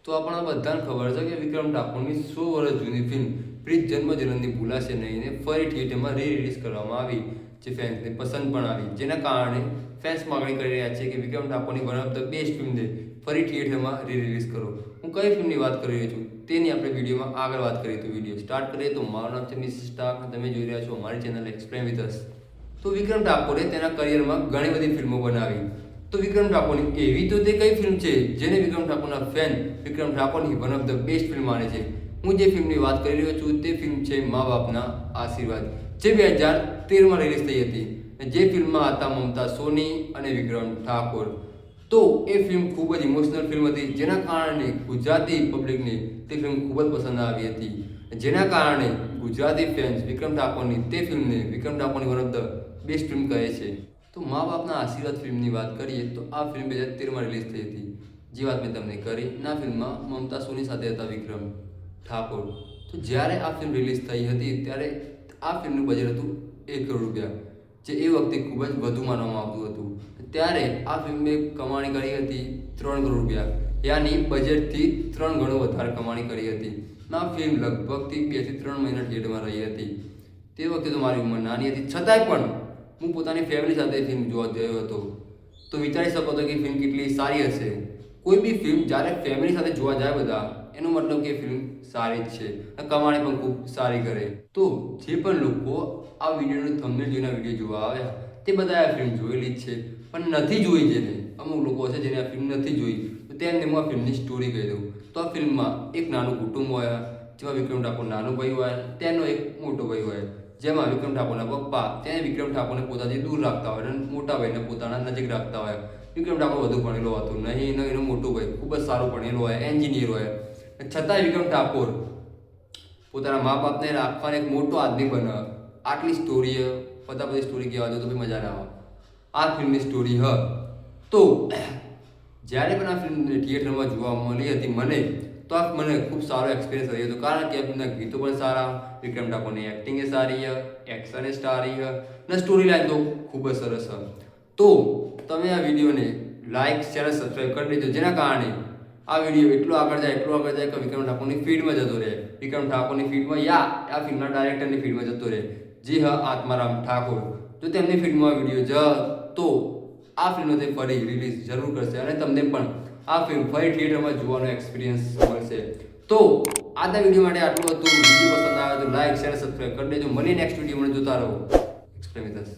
તો આપણને બધાને ખબર છે કે વિક્રમ ઠાકોરની 100 વર્ષ જૂની ફિલ્મ પ્રીત જન્મજનની ભૂલાશે નહીં ને ફરી થિયેટરમાં રિલીઝ કરવામાં આવી, જે ફેન્સને પસંદ પણ આવી, જેના કારણે ફેન્સ માગણી કરી રહ્યા છે કે વિક્રમ ઠાકોરની વન ઓફ ધ બેસ્ટ ફિલ્મને ફરી થિયેટરમાં રિલીઝ કરો. હું કઈ ફિલ્મની વાત કરી રહ્યો છું તેની આપણે વિડીયોમાં આગળ વાત કરીએ. તો વિડીયો સ્ટાર્ટ કરીએ. તો મારું નામ છે મિસિસ સ્ટાર્ક, તમે જોઈ રહ્યા છો અમારી ચેનલ એક્સપ્લેન વિથ અસ. તો વિક્રમ ઠાકોરે તેના કરિયરમાં ઘણી બધી ફિલ્મો બનાવી. તો વિક્રમ ઠાકોરની એવી તો તે કઈ ફિલ્મ છે જેને વિક્રમ ઠાકોરના ફેન વિક્રમ ઠાકોરની one of the best film માને છે? હું જે ફિલ્મની વાત કરી રહ્યો છું તે ફિલ્મ છે મા બાપના આશીર્વાદ, જે 2013માં રિલીઝ થઈ હતી. જે ફિલ્મમાં હતા મમતા સોની અને વિક્રમ ઠાકોર. તો એ ફિલ્મ ખૂબ જ ઇમોશનલ ફિલ્મ હતી, જેના કારણે ગુજરાતી પબ્લિકને તે ફિલ્મ ખૂબ જ પસંદ આવી હતી. જેના કારણે ગુજરાતી ફેન્સ વિક્રમ ઠાકોરની તે ફિલ્મને વિક્રમ ઠાકોરની one of the best film કહે છે. તો મા બાપના આશીર્વાદ ફિલ્મની વાત કરીએ તો આ ફિલ્મ 2013માં રિલીઝ થઈ હતી. જે વાત મેં તમને કરી, આ ફિલ્મમાં મમતા સોની સાથે હતા વિક્રમ ઠાકોર. તો જ્યારે આ ફિલ્મ રિલીઝ થઈ હતી ત્યારે આ ફિલ્મનું બજેટ હતું 1 કરોડ રૂપિયા, જે એ વખતે ખૂબ જ વધુ માનવામાં આવતું હતું. ત્યારે આ ફિલ્મે કમાણી કરી હતી 3 કરોડ રૂપિયા, યાની બજેટથી 3 ગણો વધારે કમાણી કરી હતી. આ ફિલ્મ લગભગથી 2 થી 3 મહિના થિયેટરમાં રહી હતી. તે વખતે તો મારી ઉંમર નાની હતી, છતાંય પણ હું પોતાની ફેમિલી સાથે ફિલ્મ જોવા ગયો હતો. તો વિચારી શકો છો કે ફિલ્મ કેટલી સારી હશે. કોઈ બી ફિલ્મ જ્યારે ફેમિલી સાથે જોવા જાય બધા, એનો મતલબ કે ફિલ્મ સારી જ છે અને કમાણી પણ ખૂબ સારી કરે. તો જે પણ લોકો આ વિડીયોનું થંબનેલ જોઈને વિડીયો જોવા આવ્યા તે બધા આ ફિલ્મ જોયેલી જ છે, પણ નથી જોઈ. જેને અમુક લોકો છે જેને આ ફિલ્મ નથી જોઈ, તો તેમને હું આ ફિલ્મની સ્ટોરી કહી દઉં. તો આ ફિલ્મમાં એક નાનું કુટુંબ હોય, જેમાં વિક્રમ ઠાકોર નાનો ભાઈ હોય, તેનો એક મોટો ભાઈ હોય. જેમાં વિક્રમ ઠાકોરના પપ્પા તેને વિક્રમ ઠાકોરને પોતાથી દૂર રાખતા હોય અને મોટા ભાઈને પોતાના નજીક રાખતા હોય. વિક્રમ ઠાકોર વધુ ભણેલો હતો નહીં, એનો મોટો ભાઈ ખૂબ જ સારો ભણેલો હોય, એન્જિનિયર હોય. છતાંય વિક્રમ ઠાકોર પોતાના મા બાપને રાખવાને એક મોટો આદમી બને. આટલી સ્ટોરી બધી સ્ટોરી કહેવા જો તો બી મજા ના આવે. આ ફિલ્મની સ્ટોરી તો જ્યારે પણ આ ફિલ્મ થિયેટરમાં જોવા મળી હતી મને ખૂબ સારો એક્સપિરિયન્સ રહ્યો હતો. કારણ કે એમના ગીતો પણ સારા, વિક્રમ ઠાકોરની એક્ટિંગ એ સારી, એક્શન એ સારી અને સ્ટોરી લાઈન તો ખૂબ જ સરસ. તો તમે આ વિડીયોને લાઈક, શેર, સબસ્ક્રાઈબ કરી દેજો, જેના કારણે આ વિડીયો એટલો આગળ જાય કે વિક્રમ ઠાકોરની ફીડમાં જતો રહે. વિક્રમ ઠાકોરની ફીડમાં આ ફિલ્મના ડાયરેક્ટરની ફીડમાં જતો રહે, જી હા, આત્મારામ ઠાકોર. જો તેમની ફિલ્મમાં વિડીયો તો આ ફિલ્મ તે ફરી રિલીઝ જરૂર કરશે અને તમને પણ આ ફિલ્મ ફરી થિયેટરમાં જોવાનો એક્સપિરિયન્સ મળશે. તો આજના વિડીયો માટે આટલું હતું. વિડીયો પસંદ આવે તો લાઈક, શેર, સબસ્ક્રાઈબ કરી દેજો. મળીએ નેક્સ્ટ વિડીયોમાં. જોતા રહો એક્સપ્લેન વિથ અસ.